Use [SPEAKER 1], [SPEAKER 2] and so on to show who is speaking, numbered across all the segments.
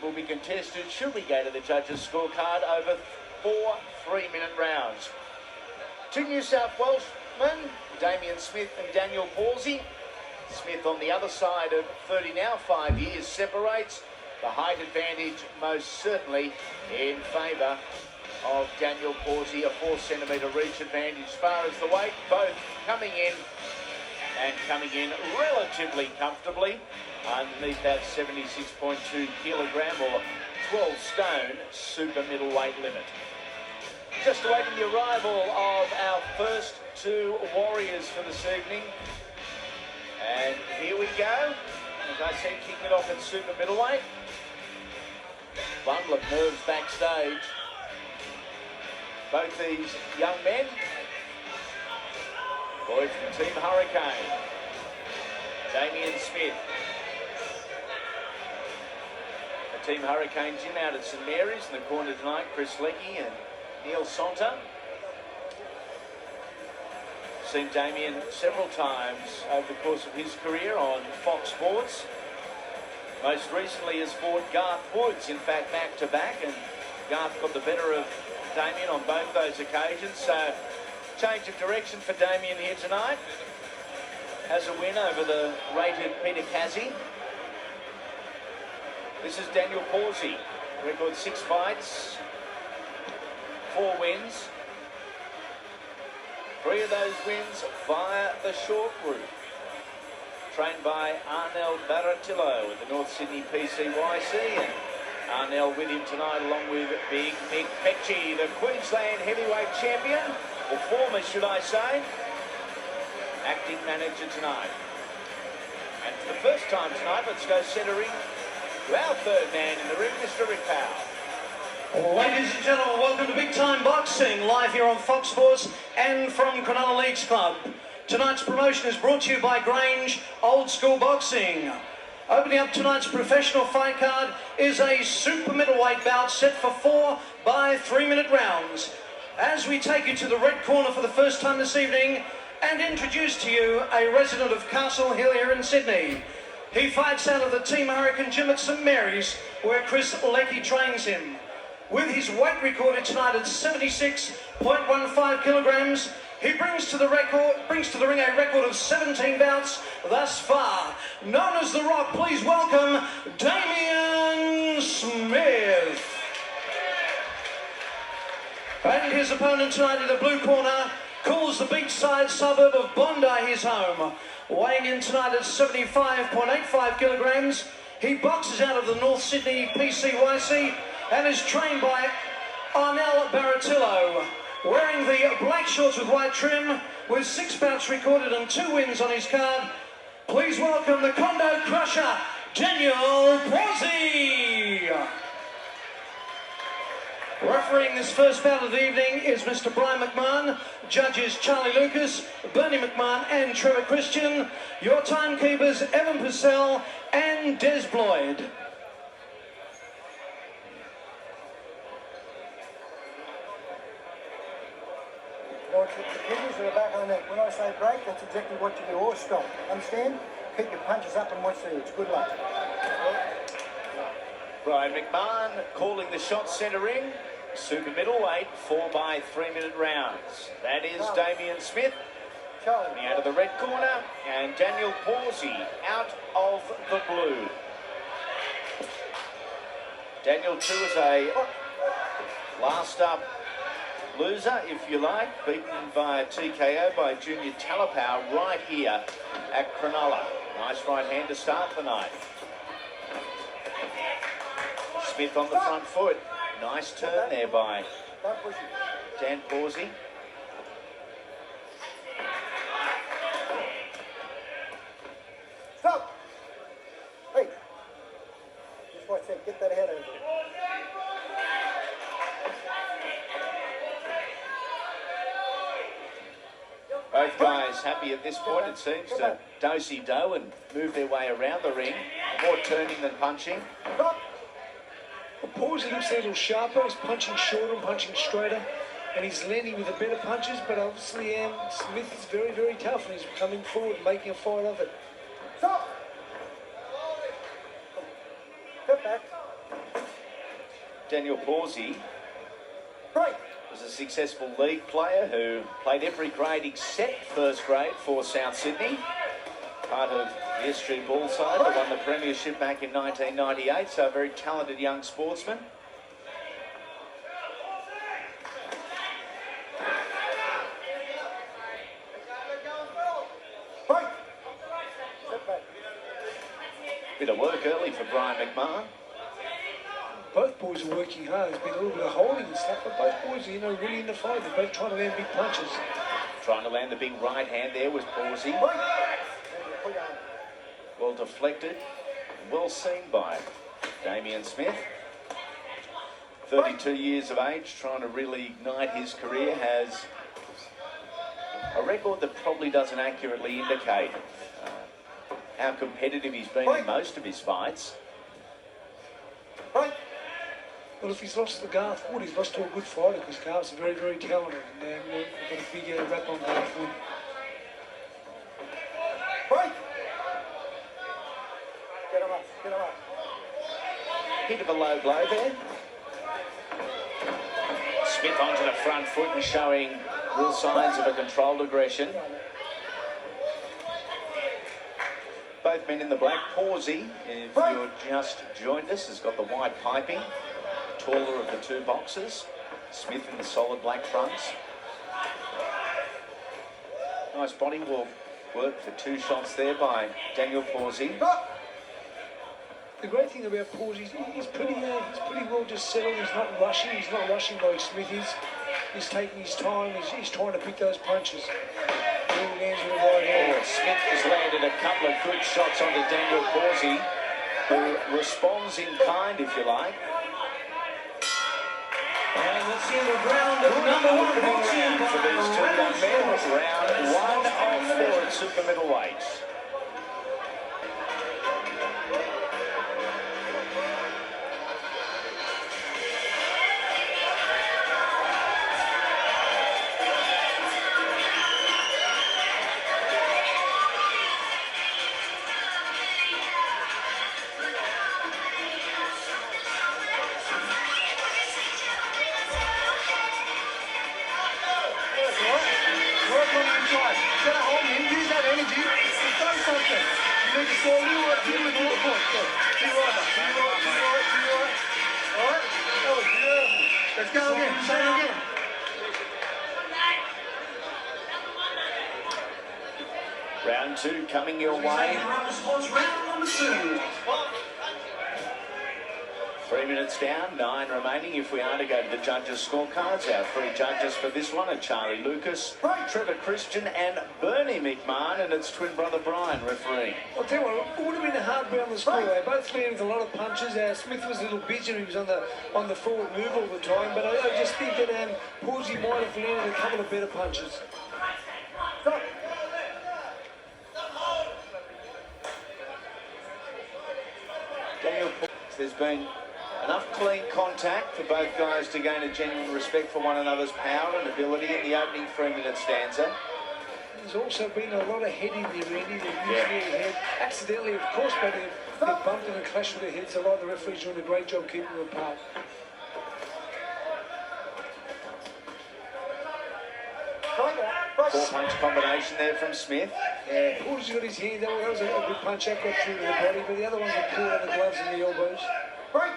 [SPEAKER 1] that will be contested should we go to the judges' scorecard over 4 3-minute rounds. Two New South Welshmen, Damien Smith and Daniel Pawsey. Smith on the other side of 30 now, 5 years separates. The height advantage most certainly in favour of Daniel Pawsey, a 4-centimetre reach advantage. As far as the weight, both coming in relatively comfortably underneath that 76.2 kilogram or 12 stone super middleweight limit. Just awaiting the arrival of our first two warriors for this evening. And here we go. As I said, kicking it off at super middleweight. Bundle of nerves backstage. Both these young men, boys from Team Hurricane. Damien Smith. The Team Hurricane gym out at St Mary's. In the corner tonight, Chris Leckie and Neil Sonta. Seen Damien several times over the course of his career on Fox Sports. Most recently has fought Garth Woods, in fact, back-to-back, and Garth got the better of Damien on both those occasions. So, change of direction for Damien here tonight. Has a win over the rated Peter Casey. This is Daniel Pawsey. Record 6 fights, 4 wins. 3 of those wins via the short route. Trained by Arnel Baratillo at the North Sydney PCYC, and Arnel with him tonight along with Big Mick Pecci, the Queensland heavyweight champion, or former should I say, acting manager tonight. And for the first time tonight, let's go centering to our third man in the ring, Mr. Rick Powell.
[SPEAKER 2] Ladies and gentlemen, welcome to Big Time Boxing, live here on Fox Sports and from Cronulla Leagues Club. Tonight's promotion is brought to you by Grange Old School Boxing. Opening up tonight's professional fight card is a super middleweight bout set for 4 by 3-minute rounds. As we take you to the red corner for the first time this evening and introduce to you a resident of Castle Hill here in Sydney. He fights out of the Team Hurricane gym at St Mary's, where Chris Leckie trains him. With his weight recorded tonight at 76.15 kilograms, he brings to the ring a record of 17 bouts thus far. Known as The Rock, please welcome Damien Smith. And his opponent tonight in the blue corner calls the beachside suburb of Bondi his home. Weighing in tonight at 75.85 kilograms, he boxes out of the North Sydney PCYC and is trained by Arnel Baratillo. Wearing the black shorts with white trim, with 6 bouts recorded and 2 wins on his card, please welcome the Condo Crusher, Daniel Pawsey. Refereeing this first bout of the evening is Mr. Brian McMahon, judges Charlie Lucas, Bernie McMahon and Trevor Christian, your timekeepers Evan Purcell and Des Bloyd.
[SPEAKER 3] The kidneys are the back of the neck. When I say break, that's exactly what you do, or stop. Understand? Keep your punches up and watch the edge. Good luck.
[SPEAKER 1] Brian McMahon calling the shot centering. Super middleweight, 4 by 3-minute rounds. That is Damien Smith coming out of the red corner, and Daniel Pawsey out of the blue. Daniel too is a last up loser, if you like, beaten via TKO by Junior Talapau right here at Cronulla. Nice right hand to start the night. Smith on the front foot. Nice turn there by Dan Pawsey.
[SPEAKER 3] Stop! Hey! Just watch that. Get that head over.
[SPEAKER 1] Both guys happy at this point, it seems, to do-si-do and move their way around the ring. More turning than punching.
[SPEAKER 3] Stop!
[SPEAKER 4] Pawsey looks a little sharper. He's punching shorter and punching straighter, and he's landing with the better punches. But obviously, Smith is very, very tough, and he's coming forward and making a fight of it.
[SPEAKER 3] Stop! Step back.
[SPEAKER 1] Daniel Pawsey
[SPEAKER 3] Break.
[SPEAKER 1] was a successful league player who played every grade except first grade for South Sydney. Part of the Estuary Ball side that won the premiership back in 1998, so a very talented young sportsman.
[SPEAKER 3] Break. Step back.
[SPEAKER 1] Bit of work early for Brian McMahon.
[SPEAKER 4] Both boys are working hard. There's been a little bit of holding and stuff, but both boys are, really in the fight. They're both trying to land big punches.
[SPEAKER 1] Trying to land the big right hand there was Pawsey.
[SPEAKER 3] Break. Put your arm.
[SPEAKER 1] Well deflected, well seen by Damien Smith. 32 years of age, trying to really ignite his career, has a record that probably doesn't accurately indicate how competitive he's been in most of his fights.
[SPEAKER 3] Break.
[SPEAKER 4] Well, if he's lost to Garth Wood, he's lost to a good fighter because Garth's very, very talented. And we've got a big rap on Garth Wood.
[SPEAKER 3] Break. Get him up. Get him up.
[SPEAKER 1] Hit of a low blow there. Smith onto the front foot and showing real signs of a controlled aggression. Both men in the black. Pawsey, if you're just joined us, has got the white piping. Taller of the two boxers. Smith in the solid black fronts. Nice body work for two shots there by Daniel Pawsey.
[SPEAKER 4] The great thing about Pawsey, he's pretty well just settled. He's not rushing. He's not rushing like Smith is. He's taking his time. He's trying to pick those punches.
[SPEAKER 1] Smith has landed a couple of good shots onto Daniel Pawsey, who responds in kind, if you like.
[SPEAKER 2] And let's see the round of number one boxing
[SPEAKER 1] For these two young men, round 1 of 4 at super middleweight.
[SPEAKER 3] Let's go again. Say it again.
[SPEAKER 1] Round 2 coming your way.
[SPEAKER 2] Round number 2.
[SPEAKER 1] 3 minutes down, 9 remaining. If we are to go to the judges' scorecards, our 3 judges for this one are Charlie Lucas, Trevor Christian and Bernie McMahon, and it's twin brother Brian refereeing.
[SPEAKER 4] I'll tell you what, it would have been a hard round to score. They both landed with a lot of punches. Smith was a little busy. He was on the forward move all the time, but I just think that Pawsey might have landed a couple of better punches.
[SPEAKER 1] Daniel Pawsey, there's been enough clean contact for both guys to gain a genuine respect for one another's power and ability in the opening 3-minute stanza.
[SPEAKER 4] There's also been a lot of head in there, Randy. They've used their head accidentally, of course, but they've bumped and clashed with their heads. So the referee's doing a great job keeping them apart.
[SPEAKER 1] Four-punch combination there from Smith.
[SPEAKER 4] Yeah, Pawsey's got his hand. That was a good punch. That got through to the body, but the other ones were caught on the gloves and the elbows.
[SPEAKER 3] Break.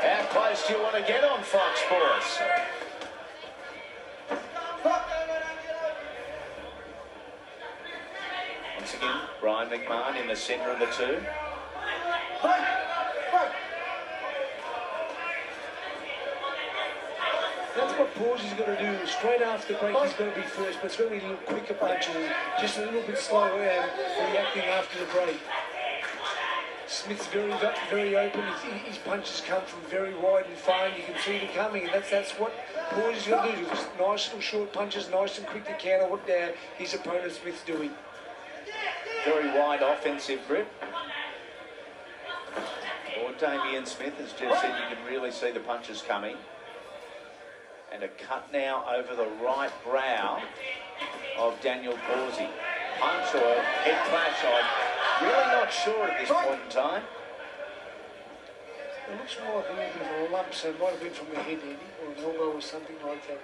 [SPEAKER 1] How close do you want to get on Fox Sports? Once again, Brian McMahon in the centre of the two.
[SPEAKER 3] Break. Break.
[SPEAKER 4] That's what Pawsey's got to do. Straight after the break, he's got to be first, but it's going to be a little quicker punches, just a little bit slower reacting after the break. Smith's very open. His punches come from very wide and fine. You can see them coming, and that's what Pawsey's got to do. Just nice little short punches, nice and quick to counter what his opponent Smith's doing.
[SPEAKER 1] Very wide offensive grip. Or Damien Smith has just said you can really see the punches coming. And a cut now over the right brow of Daniel Pawsey. punch or a head clash. I'm really not sure at this point in time.
[SPEAKER 4] It looks more like a little bit of a lump, so it might have been from the head, Eddie, or an elbow or something like that.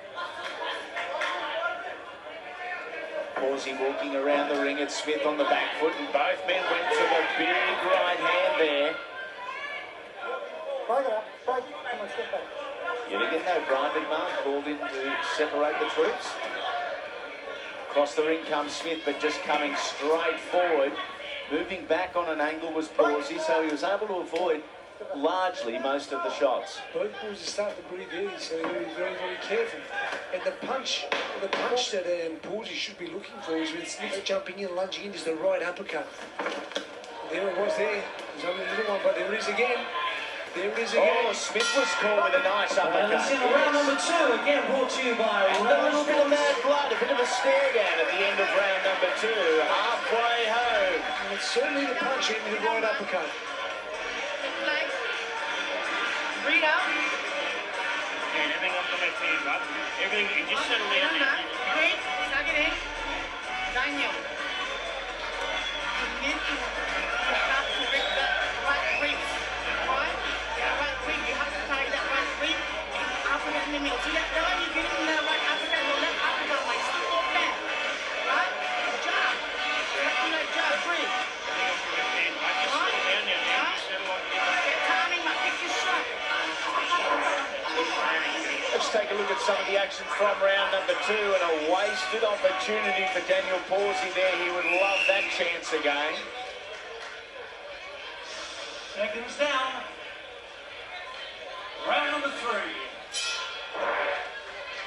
[SPEAKER 1] Pawsey walking around the ring at Smith on the back foot, and both men went to the big right hand there.
[SPEAKER 3] Break it up, break it. Come on, step back.
[SPEAKER 1] Yet again, though, Brian McMahon called in to separate the troops. Across the ring comes Smith, but just coming straight forward. Moving back on an angle was Pawsey, so he was able to avoid largely most of the shots.
[SPEAKER 4] Both boys are starting to breathe easy, so they've got to be very, very careful. And the punch that Pawsey should be looking for is when Smith's jumping in, lunging in, is the right uppercut. There it was there. There's only a little one, but there it is again. There it is again.
[SPEAKER 1] Oh, Smith was caught with a nice uppercut.
[SPEAKER 2] It's in round number 2, again brought to you by
[SPEAKER 1] And a little bit of mad blood, a bit of a stare down at the end of round number 2, halfway home.
[SPEAKER 4] And it's certainly the punch in the right uppercut.
[SPEAKER 5] Breathe out.
[SPEAKER 6] And everything up the left hand, bud. Everything, you just settle down there.
[SPEAKER 5] Breathe. Suck it in. Daniel. You need to start to break that right rib. Right? Yeah, right rib. You have to tie that right rib. Uppercut in the middle. See that? Now you're getting the right uppercut. Your left uppercut like support there. Right? Jab. Something like jab. Breathe.
[SPEAKER 6] Everything up the left hand, bud. Just settle down there. Just settle like this.
[SPEAKER 5] Get timing, but pick your shot.
[SPEAKER 1] Let's take a look at some of the action from round number 2, and a wasted opportunity for Daniel Pawsey there. He would love that chance again.
[SPEAKER 2] Seconds down. Round number 3.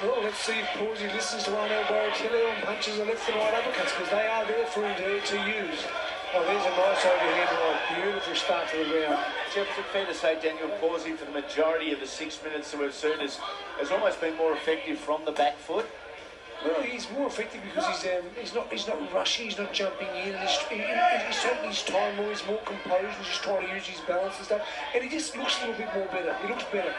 [SPEAKER 4] Well, let's see if Pawsey listens to Arnel Baratelli on punches the left and right uppercuts, because they are there for him to use. Oh, there's a nice overhand right. Beautiful start to the round.
[SPEAKER 1] Jeff, is it fair to say Daniel Pawsey, for the majority of the 6 minutes that we've seen, has almost been more effective from the back foot?
[SPEAKER 4] Well, he's more effective because he's not rushing, he's not jumping in. He's taking his time more. He's more composed. He's just trying to use his balance and stuff. And he just looks a little bit more better. He looks better.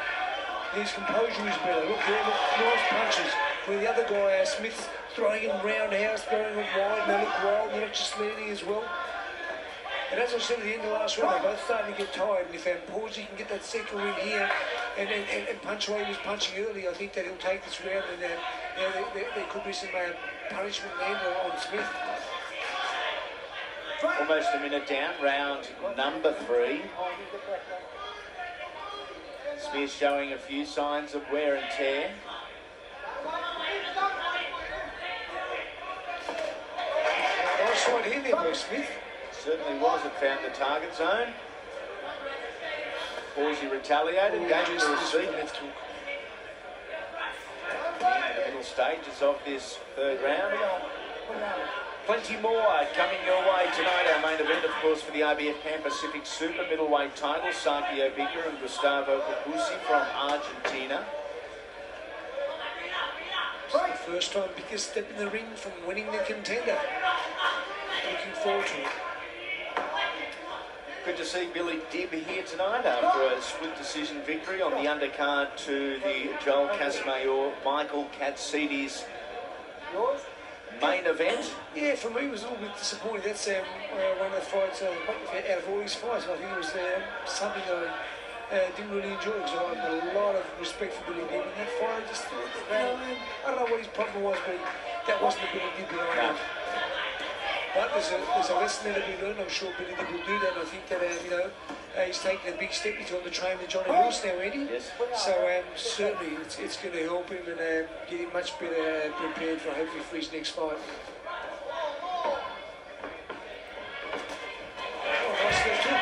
[SPEAKER 4] His composure is better. Look there, look, nice punches. Where the other guy, Smith's throwing him roundhouse, throwing him wide, and they look wild. They're not just landing as well. And as I said at the end of the last round, they're both starting to get tired. And if Pawsey can get that second win here and punch away he was punching early, I think that he'll take this round. And there could be some punishment landed on Smith.
[SPEAKER 1] Almost a minute down, round number 3. Smith showing a few signs of wear and tear.
[SPEAKER 4] Nice right here there by Smith.
[SPEAKER 1] Certainly was. It found the target zone. Pawsey retaliated, gave him the receipt. The middle stages of this third round. Plenty more coming your way tonight. Our main event, of course, for the IBF Pan Pacific Super Middleweight title. Sakio Bigger and Gustavo Capusi from Argentina.
[SPEAKER 4] It's the first time biggest step in the ring from winning the contender. Looking forward to it.
[SPEAKER 1] Good to see Billy Dibb here tonight after a split decision victory on the undercard to the Joel Casamayor, Michael Katsides main event.
[SPEAKER 4] Yeah, for me it was a little bit disappointing. That's one of the fights, out of all his fights, I think it was something I didn't really enjoy, because I've got a lot of respect for Billy Dibb. And that fight, I don't know what his problem was, but that wasn't the Billy Dibb behind it. But there's a lesson there to be learned. I'm sure Billy Dibb will do that. I think that he's taking a big step. He's on the train with Johnny Lewis now, Andy.
[SPEAKER 1] Yes.
[SPEAKER 4] So certainly it's going to help him and get him much better prepared for hopefully for his next fight. Oh, nice left hook.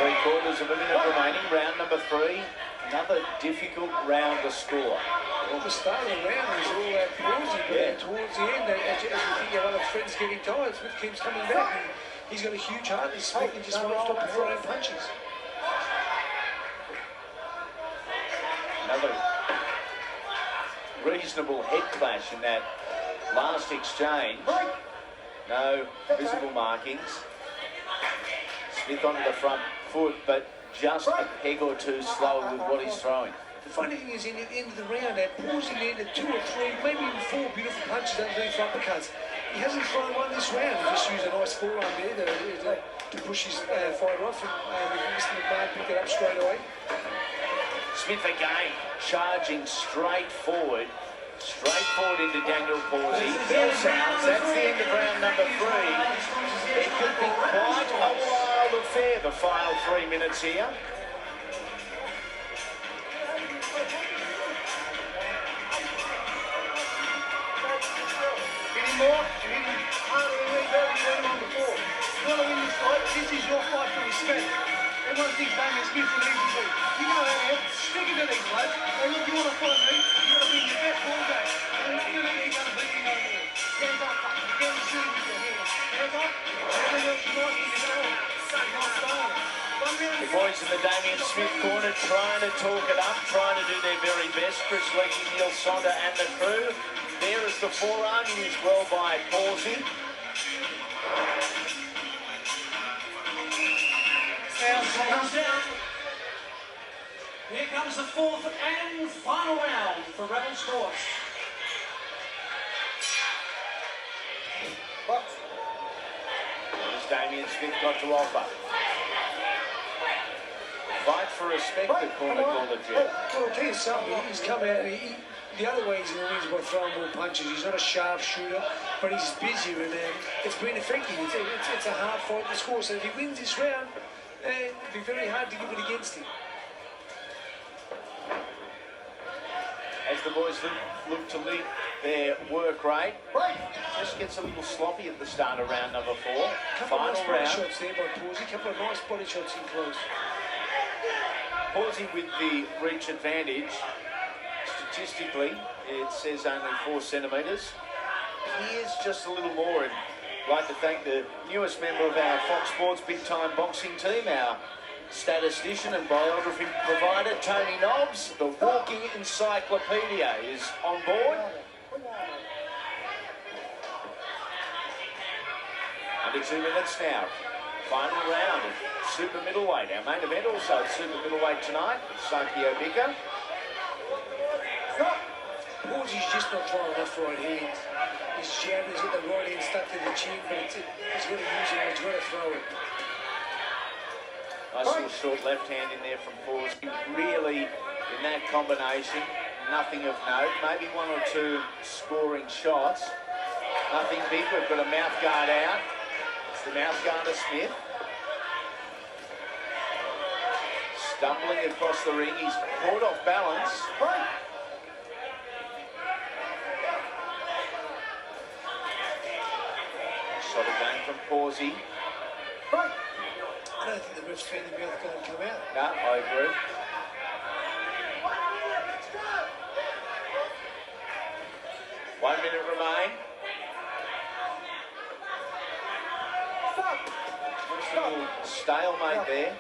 [SPEAKER 1] 3/4 of a minute remaining. Round number 3. Another difficult round to score.
[SPEAKER 4] Well, the start of the round was all Pawsey, but
[SPEAKER 1] Yeah.
[SPEAKER 4] towards the end, as you think your other friends getting tired, Smith keeps coming back. And he's got a huge heart, and Smith just won't stop throwing punches.
[SPEAKER 1] Another reasonable head clash in that last exchange. No visible markings. Smith onto the front foot, but just a peg or two slower with what he's throwing.
[SPEAKER 4] The funny thing is, in the end of the round, Pawsey landed 2 or 3, maybe even 4 beautiful punches underneath uppercuts. he hasn't thrown one this round. He just used a nice forearm there to push his fighter off, and Mr. McMahon picked it up straight away.
[SPEAKER 1] Smith again, charging straight forward into Daniel Pawsey. Bell sounds, that's the end of round number 3. It could be quite a wild affair, the final 3 minutes here.
[SPEAKER 5] More, you hit him harder than we did him on before. You want to win this fight, this is your fight for respect. Everyone thinks Damien Smith will easy to. You go out there, stick it to these blokes, and look, you want to fight me, you got to bring your best ball game. And you're going to beat me no more. Hands up, you can't shoot with your hands. Hands up, everything else you like, you know. You're not staying.
[SPEAKER 1] The boys in the Damien Smith corner trying to talk it up, trying to do their very best. Chris Leakey, Neil Sonda and the crew. There is the forearm, used well by Pawsey.
[SPEAKER 2] Comes down. Here comes the 4th and final round for Rebel Sports.
[SPEAKER 1] What has Damien Smith got to offer? Fight for respect, the corner called it, Jeff.
[SPEAKER 4] Well, I'll tell you something, he's come out, the other way he's going to win is by throwing more punches. He's not a sharp shooter, but he's busy, and it's been effective. It's a hard fight to score, so if he wins this round, it'd be very hard to give it against him.
[SPEAKER 1] As the boys look to lead their work rate, just gets a little sloppy at the start of round number 4.
[SPEAKER 4] Couple of
[SPEAKER 1] Final
[SPEAKER 4] nice body
[SPEAKER 1] round.
[SPEAKER 4] shots there by Pawsey, couple of nice body shots in close.
[SPEAKER 1] Pawsey with the reach advantage. Statistically, it says only 4 centimetres. Here's just a little more, and I'd like to thank the newest member of our Fox Sports Big Time Boxing team, our statistician and biography provider, Tony Nobbs. The walking encyclopedia is on board. Under 2 minutes now. Final round of super middleweight. Our main event also at super middleweight tonight. Sakio Bika.
[SPEAKER 4] Pawsey's just not throwing enough right hands. His jab is with the right hand stuck to the chin, but he's got to use it, he's got to throw it.
[SPEAKER 1] Nice little short left hand in there from Pawsey. Really, in that combination, nothing of note. Maybe 1 or 2 scoring shots. Nothing big. We've got a mouth guard out. It's the mouth guard of Smith. Stumbling across the ring. He's caught off balance. Shot again from Pawsey.
[SPEAKER 4] I don't think the ref's found the mouth guard come out.
[SPEAKER 1] No, I agree. One minute remain. Nice little stalemate there.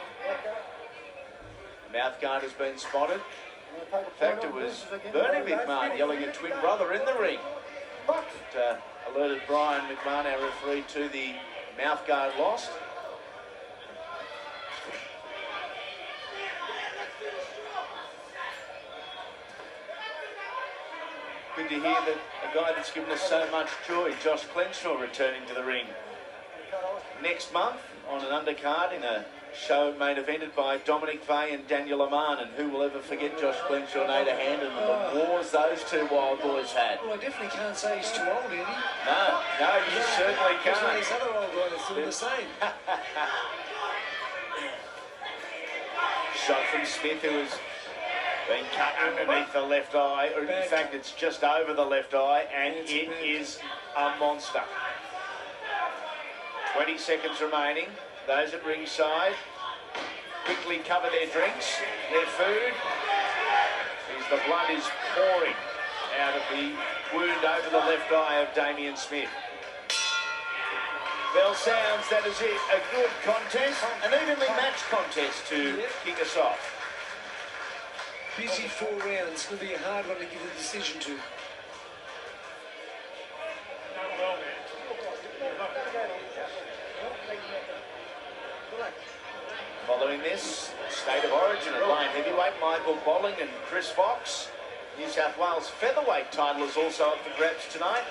[SPEAKER 1] Mouth guard has been spotted. In fact, it was Bernie McMahon yelling at twin brother in the ring. It, alerted Brian McMahon, our referee, to the mouth guard lost. Good to hear that a guy that's given us so much joy, Josh Clenshaw, returning to the ring next month on an undercard in a show main evented by Dominic Vey and Daniel Aman. And who will ever forget Josh Clenshaw and Ada Hand and the wars those two wild boys had?
[SPEAKER 4] Well, I definitely can't say he's too old, Eddie.
[SPEAKER 1] No, you certainly
[SPEAKER 4] There's
[SPEAKER 1] can't.
[SPEAKER 4] these other old guys are still the same.
[SPEAKER 1] Shot from Smith, who has been cut underneath the left eye, or in fact it's just over the left eye, and it is a monster. 20 seconds remaining. Those at ringside quickly cover their drinks, their food, as the blood is pouring out of the wound over the left eye of Damien Smith. Bell sounds, that is it. A good contest, an evenly matched contest to kick us off.
[SPEAKER 4] Busy 4 rounds. It's going to be a hard one to give a decision to.
[SPEAKER 1] Following this, State of Origin at light heavyweight, Michael Bolling and Chris Fox. New South Wales featherweight title is also up for grabs tonight.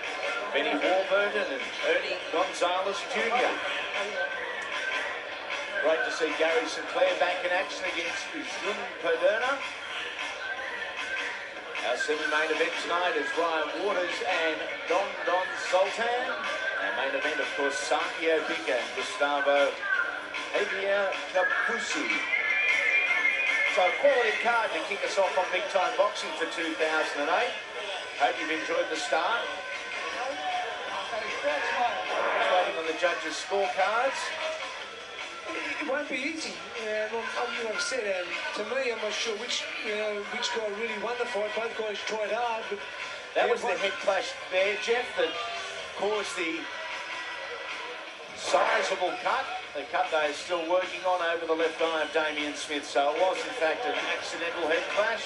[SPEAKER 1] Benny Warburton and Ernie Gonzalez Jr. Great to see Gary Sinclair back in action against Jun Perderna. Our semi-main event tonight is Ryan Waters and Don Sultan. Our main event, of course, Sankio Pica and Gustavo Javier Capusi. So a quality card to kick us off on Big Time Boxing for 2008. Hope you've enjoyed the start. Waiting on the judges' scorecards.
[SPEAKER 4] It won't be easy. Like I said, to me, I'm not sure which guy really won the fight. Both guys tried hard, but
[SPEAKER 1] that was the head clash there, Jeff, that caused the sizable cut. The cut they are still working on over the left eye of Damien Smith. So it was, in fact, an accidental head clash.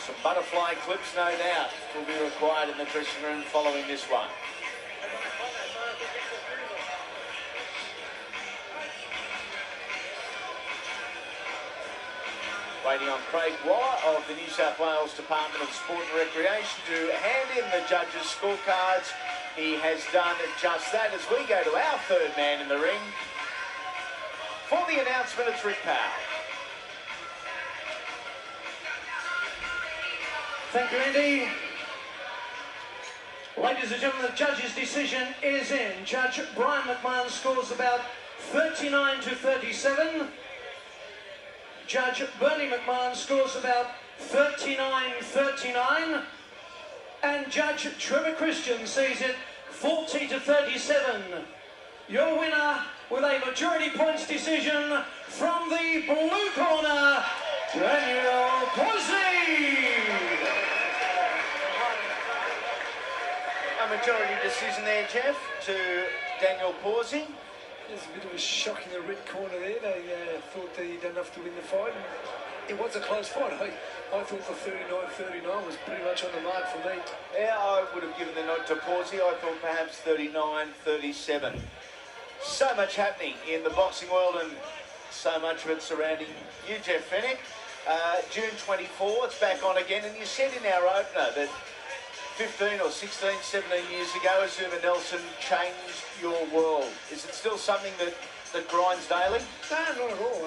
[SPEAKER 1] Some butterfly clips, no doubt, will be required in the dressing room following this one. Waiting on Craig Waller of the New South Wales Department of Sport and Recreation to hand in the judges' scorecards. He has done just that as we go to our third man in the ring. For the announcement, it's Rick Powell.
[SPEAKER 2] Thank you, Andy. Ladies and gentlemen, the judge's decision is in. Judge Brian McMahon scores about 39 to 37. Judge Bernie McMahon scores about 39-39. And Judge Trevor Christian sees it 40 to 37. Your winner with a majority points decision from the blue corner, Daniel Pawsey.
[SPEAKER 1] A majority decision there, Jeff, to Daniel Pawsey.
[SPEAKER 4] There's a bit of a shock in the red corner there. They thought they'd done enough to win the fight. It was a close fight. I thought the 39-39 was pretty much on the mark for me.
[SPEAKER 1] Yeah, I would have given the nod to Pawsey. I thought perhaps 39-37. So much happening in the boxing world and so much of it surrounding you, Jeff Fennick. June 24, it's back on again. And you said in our opener that 15 or 16, 17 years ago, Azuma Nelson changed your world. Is it still something that grinds daily?
[SPEAKER 4] No, not at all.